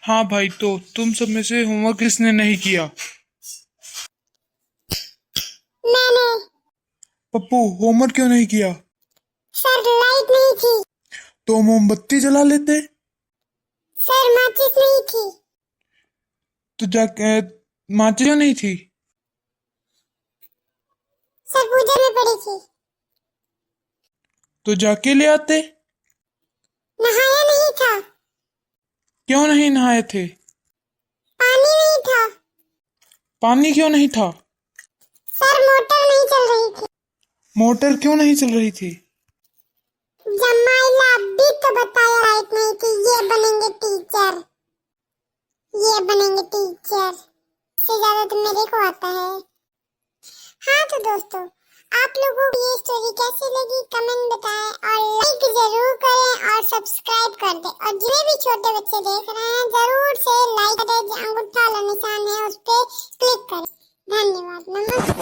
हाँ भाई, तो तुम सब में से होमवर्क किसने नहीं किया? मैंने। पप्पू, होमवर्क क्यों नहीं किया? सर लाइट नहीं थी। तो मोमबत्ती जला लेते। सर माचिस नहीं थी। तो माचिस क्यों नहीं थी? सर पूजा में पड़ी थी। तो जाके ले आते। नहाया नहीं था। क्यों नहीं नहाए थे? पानी नहीं था। पानी क्यों नहीं था? सर मोटर नहीं चल रही थी। मोटर क्यों नहीं चल रही थी? जमाइला अभी तो बताया लाइट नहीं थी। ये बनेंगे टीचर। ये बनेंगे टीचर। इससे ज्यादा तो मेरे को आता है। हाँ तो दोस्तों, आप लोगों को ये स्टोरी कैसी लगी कमेंट बताएं और लाइक जरूर करें और सब्सक्राइब कर दें। और जितने भी छोटे बच्चे देख रहे हैं जरूर से लाइक करें, जो अंगूठा वाला निशान है उस पे क्लिक करें। धन्यवाद, नमस्कार।